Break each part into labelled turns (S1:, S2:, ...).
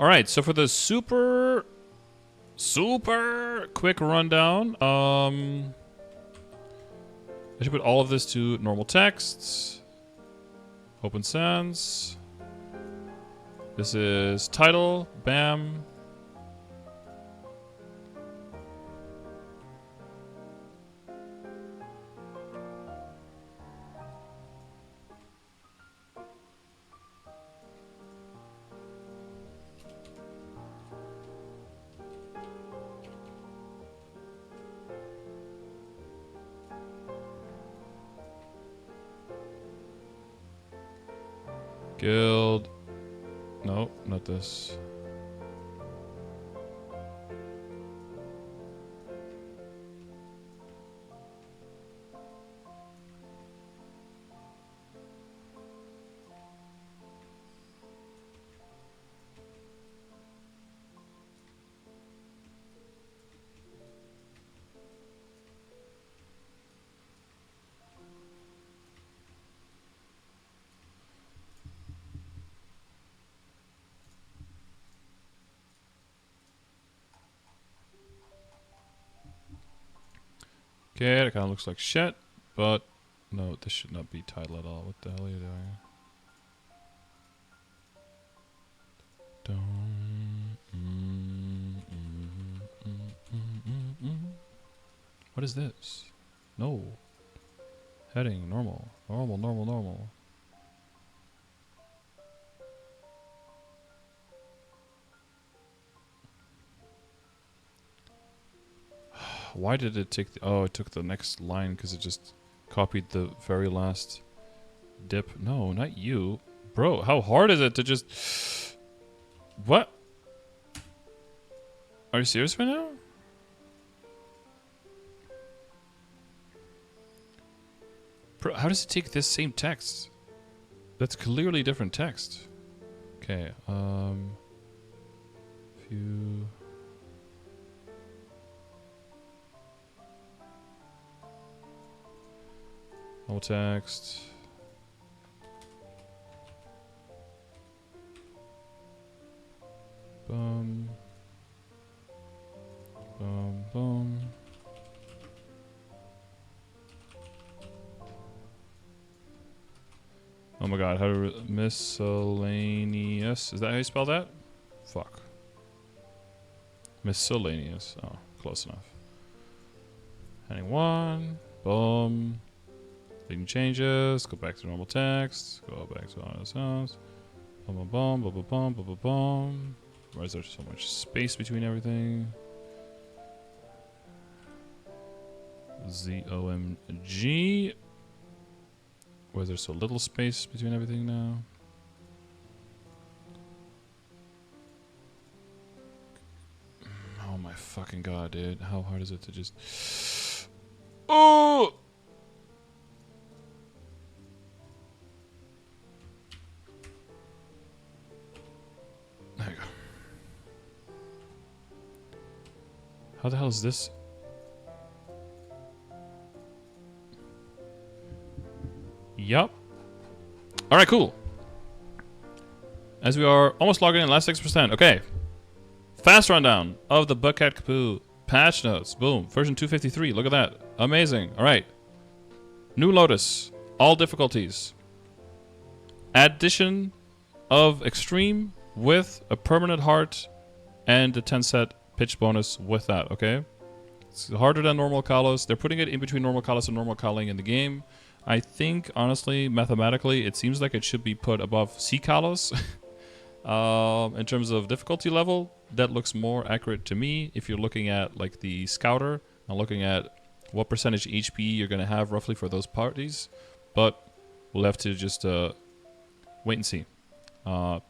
S1: All right, so for the super quick rundown, I should put all of this to normal text. Open sans. This is title. Bam. Guild. No, not this. Okay, that kind of looks like shit, but no, this should not be title at all. What the hell are you doing? What is this? No. Heading, normal. Normal, normal, normal. Why did it take the... Oh, it took the next line because it just copied the very last dip. No, not you. Bro, how hard is it to just... What? Are you serious right now? Bro, how does it take this same text? That's clearly different text. Okay, few... No text. Boom. Boom, boom. Oh my god, how to miscellaneous. Is that how you spell that? Fuck. Miscellaneous. Oh, close enough. Heading 1. Boom. Leading changes. Go back to normal text. Go back to auto sounds. Boom, boom, boom, boom, boom, boom, boom, boom, boom. Why is there so much space between everything? ZOMG. Why is there so little space between everything now? Oh my fucking god, dude. How hard is it to just... Oh! There you go. How the hell is this? Yup. Alright, cool. As we are almost logging in, last 6%. Okay. Fast rundown of the Buckhead Capoo patch notes. Boom. Version 253. Look at that. Amazing. Alright. New Lotus. All difficulties. Addition of Extreme with a permanent heart and a 10 set pitch bonus with that, okay? It's harder than normal Kalos. They're putting it in between normal Kalos and normal Kaling in the game. I think, honestly, mathematically, it seems like it should be put above Sea Kalos. In terms of difficulty level, that looks more accurate to me. If you're looking at like the Scouter and looking at what percentage HP you're going to have roughly for those parties. But we'll have to just wait and see.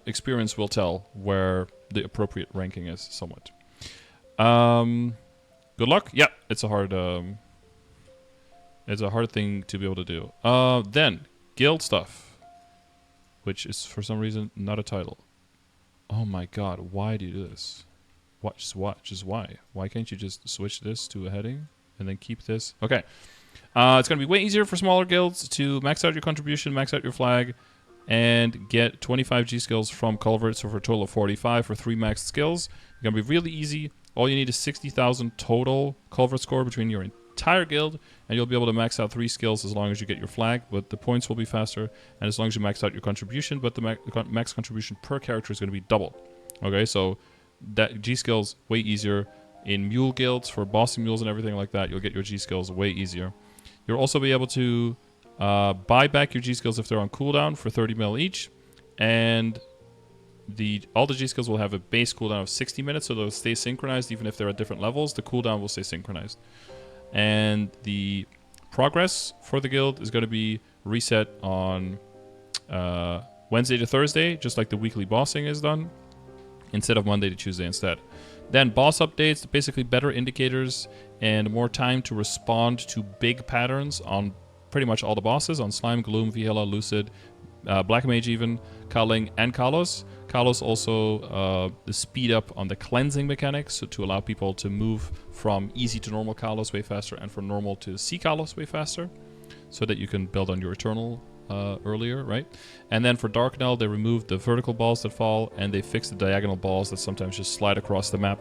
S1: Experience will tell where the appropriate ranking is somewhat. Good luck. Yeah, it's a hard thing to be able to do. Then guild stuff, which is for some reason not a title. Oh my god, why do you do this? What? Just why? Why can't you just switch this to a heading and then keep this? Okay. It's going to be way easier for smaller guilds to max out your contribution, max out your flag, and get 25 G skills from Culvert, so for a total of 45 for 3 maxed skills. It's going to be really easy. All you need is 60,000 total Culvert score between your entire guild, and you'll be able to max out 3 skills as long as you get your flag, but the points will be faster, and as long as you max out your contribution, but the max contribution per character is going to be doubled. Okay, so that G skills way easier. In mule guilds, for bossing mules and everything like that, you'll get your G skills way easier. You'll also be able to buy back your G skills if they're on cooldown for 30 mil each, and all the G skills will have a base cooldown of 60 minutes, so they'll stay synchronized even if they're at different levels. The cooldown will stay synchronized. And the progress for the guild is going to be reset on Wednesday to Thursday, just like the weekly bossing is done, instead of Monday to Tuesday instead. Then boss updates, basically better indicators and more time to respond to big patterns on pretty much all the bosses, on Slime, Gloom, Vihela, Lucid, Black Mage even, Kaling, and Kalos. Kalos also the speed up on the cleansing mechanics, so to allow people to move from easy to normal Kalos way faster and from normal to C Kalos way faster, so that you can build on your Eternal earlier, right? And then for Darknell, they removed the vertical balls that fall, and they fixed the diagonal balls that sometimes just slide across the map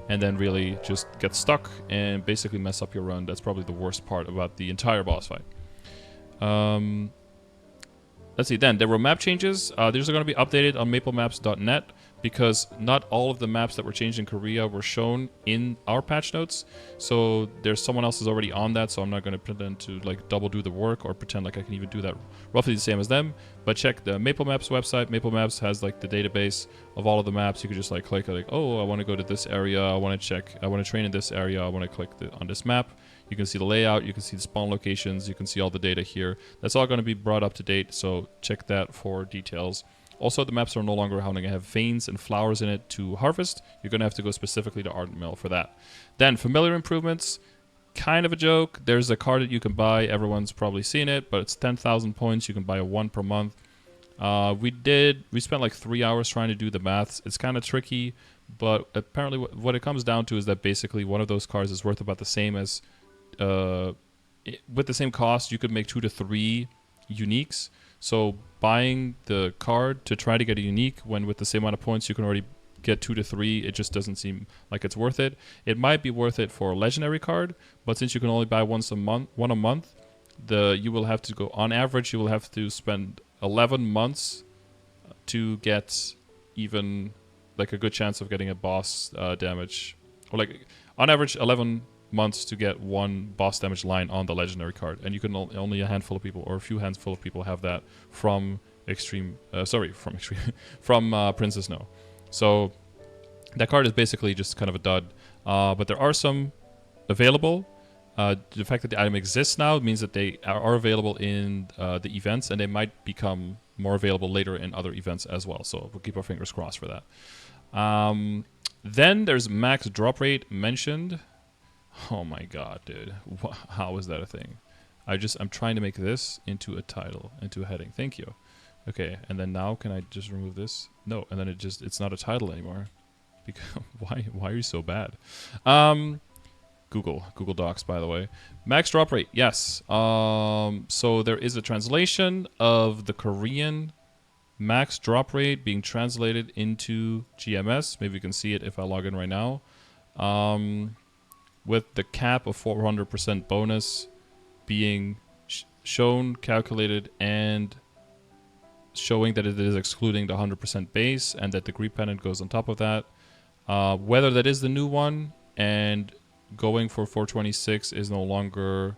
S1: and then really just get stuck and basically mess up your run. That's probably the worst part about the entire boss fight. Let's see, then there were map changes. These are going to be updated on maplemaps.net because not all of the maps that were changed in Korea were shown in our patch notes. So there's someone else is already on that, so I'm not going to pretend to like double do the work or pretend like I can even do that roughly the same as them. But check the MapleMaps website. MapleMaps has like the database of all of the maps. You can just like click like, oh, I want to go to this area. I want to check. I want to train in this area. I want to click on this map. You can see the layout, you can see the spawn locations, you can see all the data here. That's all going to be brought up to date, so check that for details. Also, the maps are no longer going to have veins and flowers in it to harvest. You're going to have to go specifically to Ardent Mill for that. Then, familiar improvements, kind of a joke. There's a card that you can buy. Everyone's probably seen it, but it's 10,000 points. You can buy a 1 per month. We spent like 3 hours trying to do the maths. It's kind of tricky, but apparently what it comes down to is that basically one of those cards is worth about the same as with the same cost, you could make 2 to 3 uniques. So buying the card to try to get a unique when with the same amount of points you can already get 2 to 3, it just doesn't seem like it's worth it. It might be worth it for a legendary card, but since you can only buy one a month, you will have to go on average. You will have to spend 11 months to get even like a good chance of getting a boss damage, or like on average 11 months to get 1 boss damage line on the legendary card, and you can only a handful of people or a few handful of people have that from from Princess Snow. So that card is basically just kind of a dud, but there are some available. The fact that the item exists now means that they are available in the events, and they might become more available later in other events as well, so we'll keep our fingers crossed for that. Then there's max drop rate mentioned. Oh my god, dude. How is that a thing? I'm trying to make this into a title, into a heading. Thank you. Okay, and then now can I just remove this? No, and then it's not a title anymore. Because why are you so bad? Google Docs, by the way. Max drop rate, yes. So there is a translation of the Korean max drop rate being translated into GMS. Maybe you can see it if I log in right now. With the cap of 400% bonus being shown, calculated, and showing that it is excluding the 100% base and that the Greed Pendant goes on top of that. Whether that is the new one and going for 426 is no longer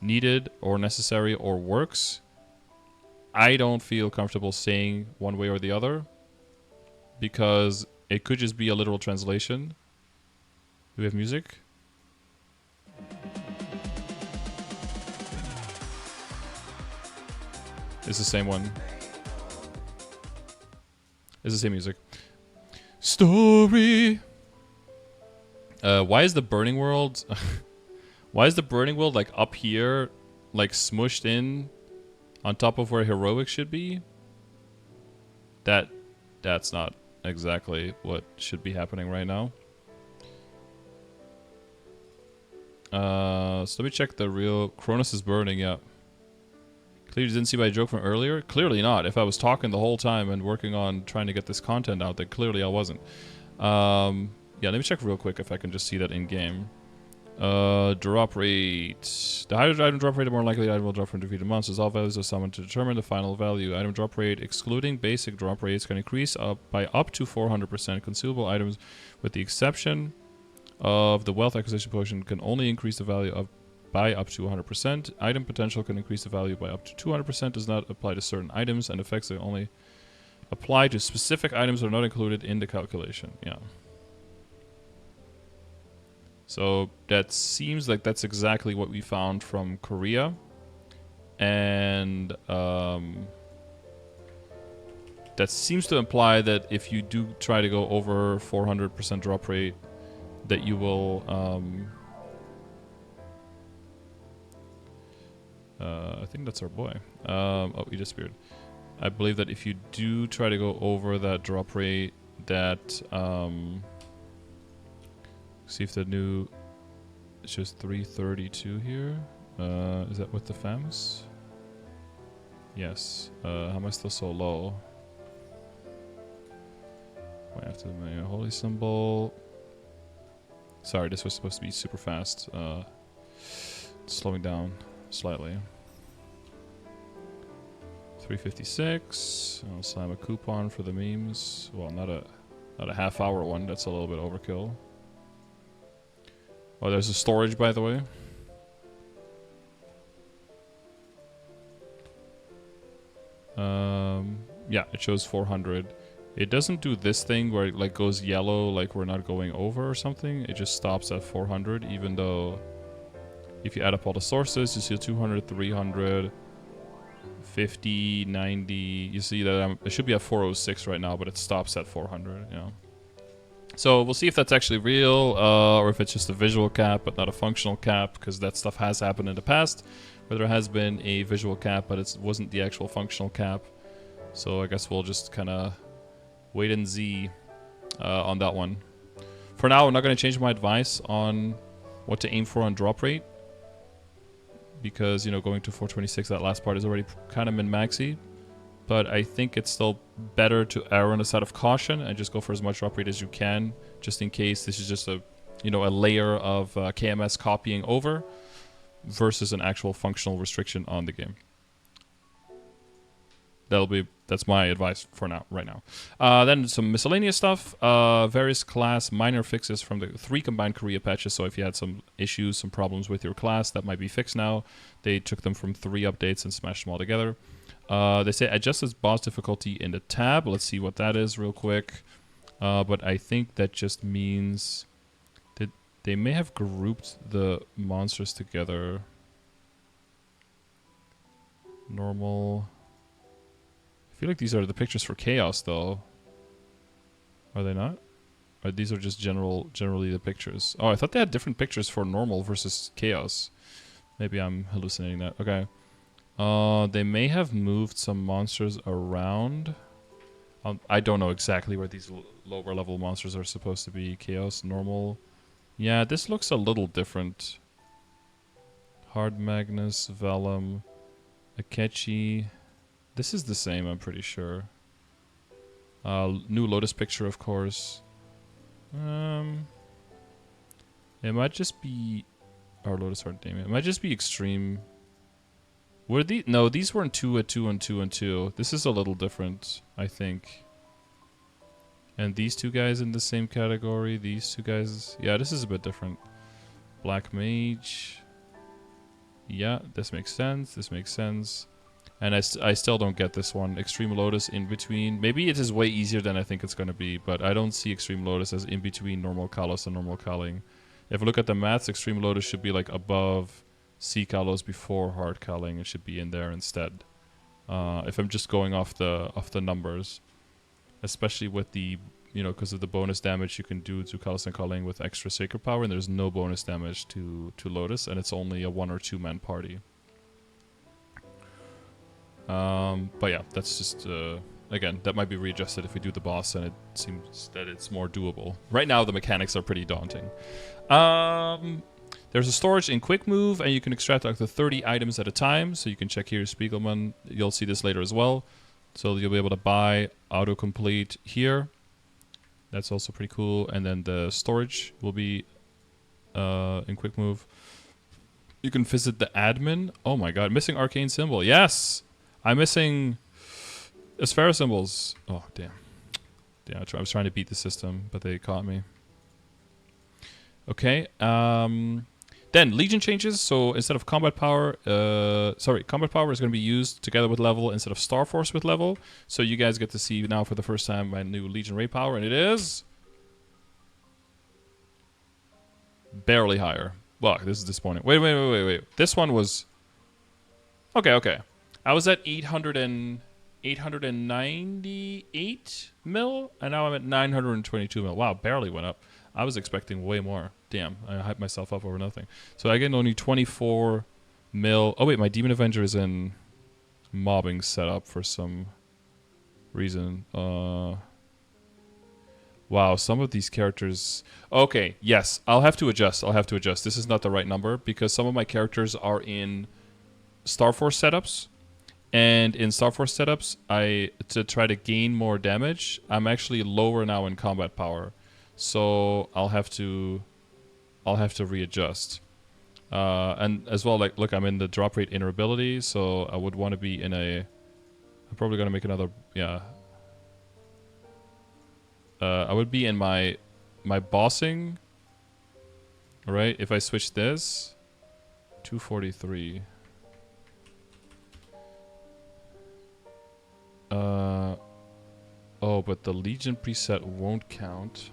S1: needed or necessary or works, I don't feel comfortable saying one way or the other because it could just be a literal translation. Do we have music? It's the same one. It's the same music. Story. Why is the burning world? Why is the burning world like up here, like smushed in, on top of where heroic should be? That's not exactly what should be happening right now. So let me check the real. Cronus is burning. Yeah. Clearly didn't see my joke from earlier. Clearly not. If I was talking the whole time and working on trying to get this content out, then clearly I wasn't. Yeah, let me check real quick if I can just see that in game. Drop rate. The higher the item drop rate, the more likely the item will drop from defeated monsters. All values are summoned to determine the final value. Item drop rate, excluding basic drop rates, can increase by up to 400%. Consumable items, with the exception of the wealth acquisition potion, can only increase the value by up to 100%. Item potential can increase the value by up to 200%. Does not apply to certain items, and effects that only apply to specific items are not included in the calculation. Yeah. So that seems like that's exactly what we found from Korea. And that seems to imply that if you do try to go over 400% drop rate, that you will... I think that's our boy. Oh, he disappeared. I believe that if you do try to go over that drop rate, that... see if the new... It's just 332 here. Is that with the FAMs? Yes. How am I still so low? I have to make a holy symbol. Sorry, this was supposed to be super fast. Slowing down slightly. 356. I'll slam a coupon for the memes. Well, not a half-hour one. That's a little bit overkill. Oh, there's a storage, by the way. Yeah, it shows 400. It doesn't do this thing where it like goes yellow, like we're not going over or something. It just stops at 400, even though if you add up all the sources, you see 200, 300, 50, 90. You see that it should be at 406 right now, but it stops at 400. Yeah. So we'll see if that's actually real, or if it's just a visual cap, but not a functional cap, because that stuff has happened in the past, where there has been a visual cap, but it wasn't the actual functional cap. So I guess we'll just kind of wait and see on that one. For now, I'm not going to change my advice on what to aim for on drop rate, because, you know, going to 426, that last part is already kind of min-maxy. But I think it's still better to err on the side of caution and just go for as much drop rate as you can, just in case this is just a, you know, a layer of KMS copying over versus an actual functional restriction on the game. That's my advice for now, right now. Then some miscellaneous stuff, various class minor fixes from the 3 combined Korea patches. So if you had some issues, some problems with your class, that might be fixed now. They took them from 3 updates and smashed them all together. They say adjusts boss difficulty in the tab. Let's see what that is real quick. But I think that just means that they may have grouped the monsters together. Normal. I feel like these are the pictures for Chaos, though. Are they not? Or these are just generally the pictures. Oh, I thought they had different pictures for normal versus Chaos. Maybe I'm hallucinating that. Okay. They may have moved some monsters around. I don't know exactly where these lower level monsters are supposed to be. Chaos, normal. Yeah, this looks a little different. Hard Magnus, Vellum, Akechi. This is the same, I'm pretty sure. New Lotus picture, of course. It might just be... Our Lotus Heart Damien. It might just be Extreme. Were these... No, these weren't 2 and 2 and 2 and 2. This is a little different, I think. And these 2 guys in the same category. These 2 guys... Yeah, this is a bit different. Black Mage. Yeah, this makes sense. This makes sense. And I still don't get this one. Extreme Lotus in between. Maybe it is way easier than I think it's going to be, but I don't see Extreme Lotus as in between normal Kalos and normal Kaling. If I look at the maths, Extreme Lotus should be like above C Kalos before Hard Kaling. It should be in there instead. If I'm just going off the numbers. Especially with the, you know, because of the bonus damage you can do to Kalos and Kaling with extra Sacred Power, and there's no bonus damage to Lotus, and it's only a 1 or 2 man party. But yeah, that's just, again, that might be readjusted if we do the boss and it seems that it's more doable. Right now, the mechanics are pretty daunting. There's a storage in quick move, and you can extract like the 30 items at a time. So you can check here, Spiegelman. You'll see this later as well. So you'll be able to buy autocomplete here. That's also pretty cool. And then the storage will be in quick move. You can visit the admin. Oh my god, missing arcane symbol. Yes! I'm missing Aspera symbols. Oh, damn. Yeah, I was trying to beat the system, but they caught me. Okay. Then Legion changes. So instead of combat power, combat power is going to be used together with level instead of Star Force with level. So you guys get to see now for the first time my new Legion raid power, and it is barely higher. Well, this is disappointing. Wait. This one was okay. I was at 898 mil, and now I'm at 922 mil. Wow, barely went up. I was expecting way more. Damn, I hyped myself up over nothing. So I get only 24 mil. Oh wait, my Demon Avenger is in mobbing setup for some reason. Wow, some of these characters... Okay, yes, I'll have to adjust. This is not the right number because some of my characters are in Star Force setups. And in Star Force setups, to try to gain more damage, I'm actually lower now in combat power. So I'll have to readjust. And as well, like, look, I'm in the drop rate inner-ability, so I would want to be in a... I'm probably going to make another... Yeah. I would be in my bossing, right? If I switch this, 243. Oh, but the Legion preset won't count.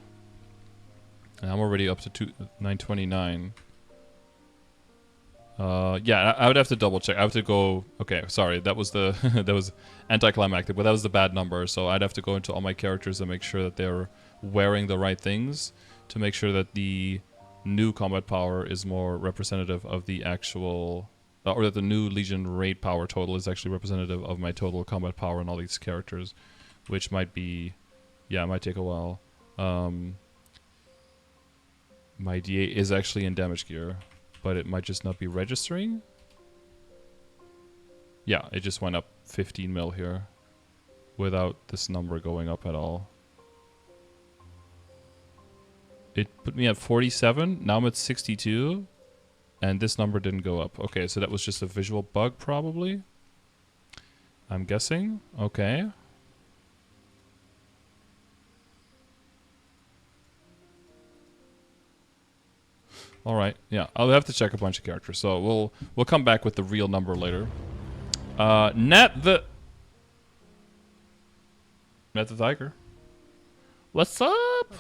S1: And I'm already up to 929. Yeah, I would have to double check. I have to go... Okay, sorry, that was the that was anticlimactic, but that was the bad number. So I'd have to go into all my characters and make sure that they're wearing the right things to make sure that the new combat power is more representative of the actual... or that the new Legion raid power total is actually representative of my total combat power in all these characters, which might be... Yeah, it might take a while. My DA is actually in damage gear, but it might just not be registering. Yeah, it just went up 15 mil here without this number going up at all. It put me at 47. Now I'm at 62. And this number didn't go up. Okay, so that was just a visual bug probably. I'm guessing. Okay. All right. Yeah, I'll have to check a bunch of characters. So we'll come back with the real number later. Nat the Tiger. What's up?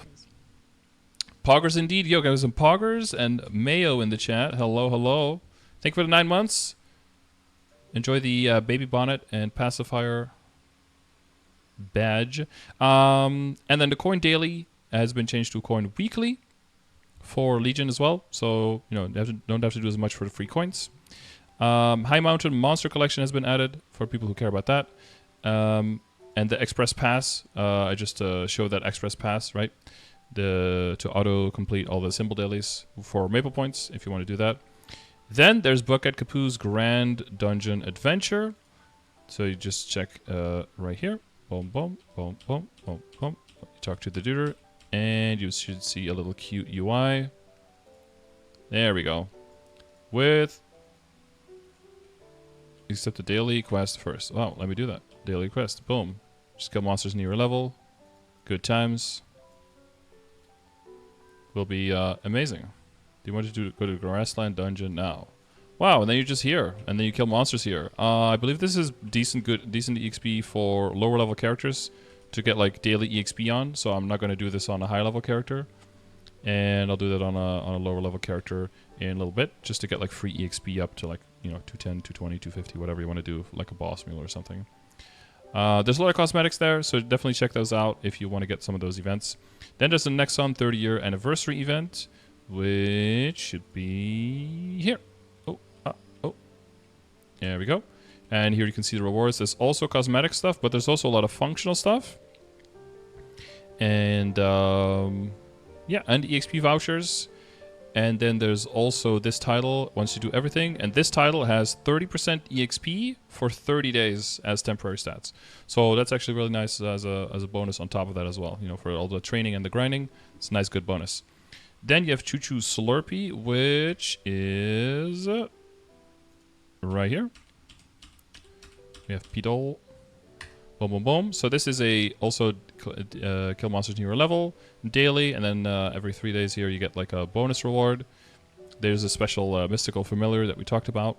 S1: Poggers indeed. Yo, guys, some Poggers and Mayo in the chat. Hello. Thank you for the 9 months. Enjoy the baby bonnet and pacifier badge. And then the coin daily has been changed to coin weekly for Legion as well. So, you know, don't have to do as much for the free coins. High Mountain Monster Collection has been added for people who care about that. And the Express Pass, I just showed that Express Pass, right? To auto complete all the symbol dailies for Maple points if you want to do that. Then there's Book at Capoo's Grand Dungeon Adventure. So you just check right here. Boom, boom, boom, boom, boom, boom. You talk to the duder, and you should see a little cute UI. There we go. With accept the daily quest first. Wow, let me do that. Daily quest. Boom. Just kill monsters near your level. Good times. Will be amazing. Do you want to go to Grassland Dungeon now? Wow, and then you're just here, and then you kill monsters here. I believe this is decent EXP for lower level characters to get like daily EXP on. So I'm not going to do this on a high level character, and I'll do that on a lower level character in a little bit, just to get like free EXP up to like 210, 220, 250, whatever you want to do, like a boss meal or something. There's a lot of cosmetics there, so definitely check those out if you want to get some of those events. Then there's the Nexon 30-year anniversary event, which should be here. Oh. There we go. And here you can see the rewards. There's also cosmetic stuff, but there's also a lot of functional stuff. And, yeah, and EXP vouchers. And then there's also this title once you do everything. And this title has 30% EXP for 30 days as temporary stats. So that's actually really nice as a bonus on top of that as well. You know, for all the training and the grinding, it's a nice good bonus. Then you have Chu Chu Slurpee, which is right here. We have Pidol. Boom, boom, boom. So this is also kill monsters near your level daily, and then every 3 days here you get like a bonus reward. There's a special mystical familiar that we talked about.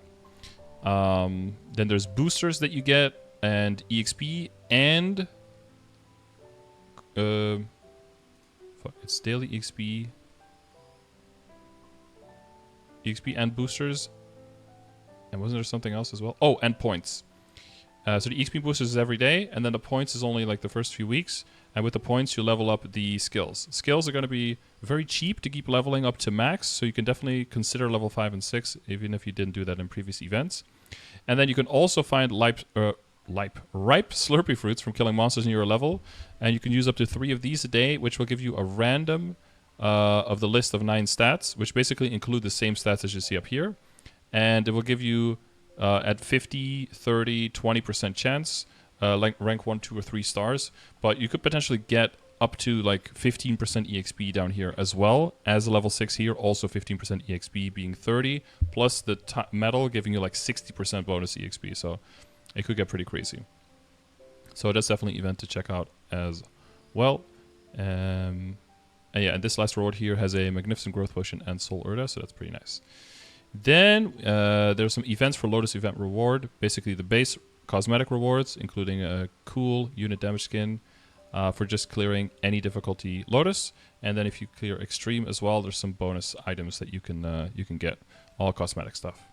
S1: Then there's boosters that you get, and EXP, and it's daily EXP and boosters. And wasn't there something else as well? Oh, and points. So the EXP boosters is every day, and then the points is only like the first few weeks. And with the points, you level up the skills. Skills are going to be very cheap to keep leveling up to max, so you can definitely consider level 5 and 6, even if you didn't do that in previous events. And then you can also find ripe Slurpee fruits from killing monsters near your level, and you can use up to 3 of these a day, which will give you a random of the list of 9 stats, which basically include the same stats as you see up here. And it will give you at 50, 30, 20% chance, like rank 1, 2, or 3 stars. But you could potentially get up to like 15% EXP down here as well as a level 6 here, also 15% EXP being 30, plus the metal giving you like 60% bonus EXP. So it could get pretty crazy. So that's definitely an event to check out as well. And yeah, and this last reward here has a magnificent growth potion and soul urda, so that's pretty nice. Then there's some events for Lotus event reward. Basically the base cosmetic rewards, including a cool unit damage skin for just clearing any difficulty Lotus. And then if you clear extreme as well, there's some bonus items that you can get, all cosmetic stuff.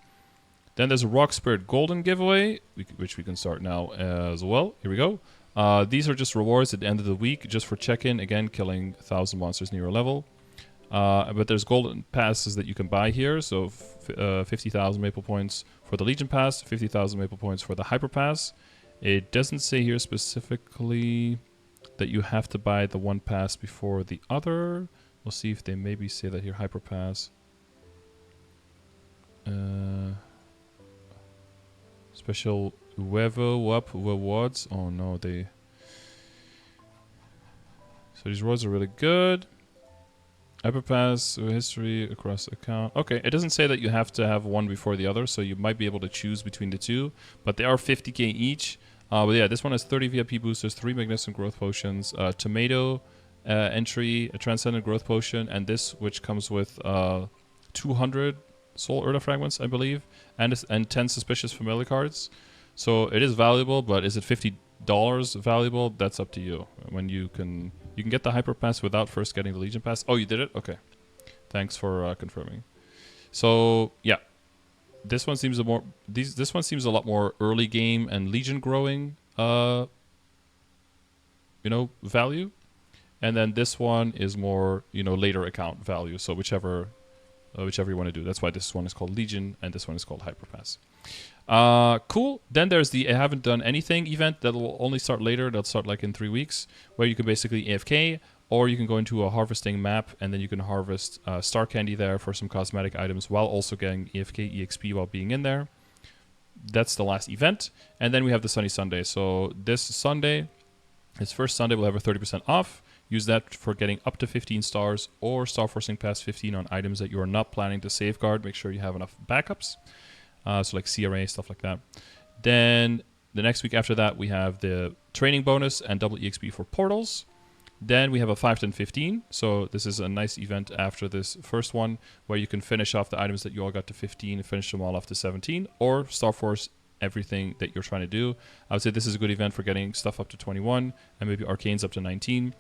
S1: Then there's a Rock Spirit Golden giveaway, which we can start now as well. Here we go. These are just rewards at the end of the week, just for check-in. Again, killing 1,000 monsters near your level. But there's golden passes that you can buy here. So 50,000 maple points for the Legion Pass, 50,000 maple points for the Hyper Pass. It doesn't say here specifically that you have to buy the one pass before the other. We'll see if they maybe say that here, Hyper Pass. Special Wevo Up rewards. Oh no, they... So these rewards are really good. Hyperpass history across account. Okay, it doesn't say that you have to have one before the other, so you might be able to choose between the two, but they are 50k each. But yeah, this one has 30 VIP boosters, 3 magnificent growth potions, tomato entry, a transcendent growth potion, and this, which comes with 200 soul urda fragments, I believe, and 10 suspicious familiar cards. So it is valuable, but is it $50 valuable? That's up to you. When you can get the Hyper Pass without first getting the Legion Pass. Oh, you did it? Okay. Thanks for confirming. So yeah, this one seems this one seems a lot more early game and Legion growing, value. And then this one is more, later account value. So whichever you want to do. That's why this one is called Legion and this one is called Hyper Pass. Cool. Then there's the I haven't done anything event that will only start later. That'll start like in 3 weeks, where you can basically AFK, or you can go into a harvesting map and then you can harvest star candy there for some cosmetic items while also getting AFK EXP while being in there. That's the last event. And then we have the Sunny Sunday. So this Sunday, this first Sunday, we'll have a 30% off. Use that for getting up to 15 stars or star forcing past 15 on items that you are not planning to safeguard. Make sure you have enough backups. So like CRA, stuff like that. Then the next week after that, we have the training bonus and double EXP for portals. Then we have a 5, 10, 15. So this is a nice event after this first one, where you can finish off the items that you all got to 15 and finish them all off to 17, or Star Force everything that you're trying to do. I would say this is a good event for getting stuff up to 21 and maybe arcanes up to 19.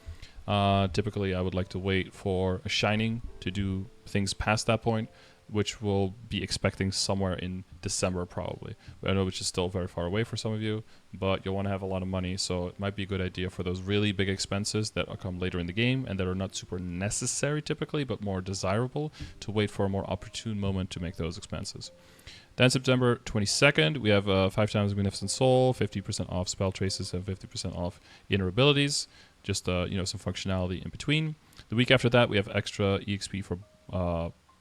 S1: Typically, I would like to wait for a Shining to do things past that point, which we'll be expecting somewhere in December probably. I know which is still very far away for some of you, but you'll want to have a lot of money, so it might be a good idea for those really big expenses that will come later in the game and that are not super necessary typically, but more desirable, to wait for a more opportune moment to make those expenses. Then September 22nd, we have 5 times Magnificent Soul, 50% off spell traces, and 50% off inner abilities. Just some functionality in between. The week after that, we have extra EXP for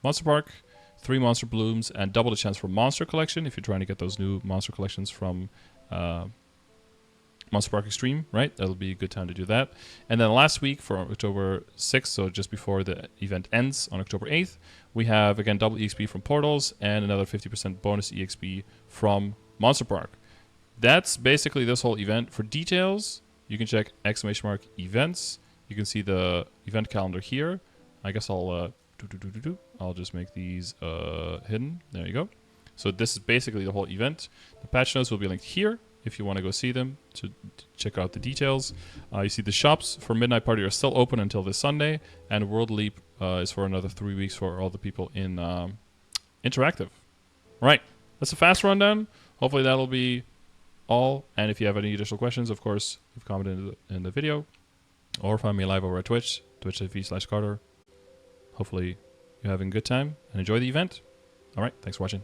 S1: Monster Park, 3 Monster Blooms, and double the chance for Monster Collection if you're trying to get those new Monster Collections from Monster Park Extreme, right? That'll be a good time to do that. And then last week for October 6th, so just before the event ends on October 8th, we have, again, double EXP from Portals and another 50% bonus EXP from Monster Park. That's basically this whole event. For details, you can check !events. You can see the event calendar here. I guess I'll just make these hidden. There you go. So this is basically the whole event. The patch notes will be linked here if you want to go see them to check out the details. You see the shops for Midnight Party are still open until this Sunday, and World Leap is for another 3 weeks for all the people in Interactive. Right, that's a fast rundown. Hopefully that'll be all. And if you have any additional questions, of course, leave a comment in the video, or find me live over at Twitch, twitch.tv/Scardor. Hopefully you're having a good time and enjoy the event. All right, thanks for watching.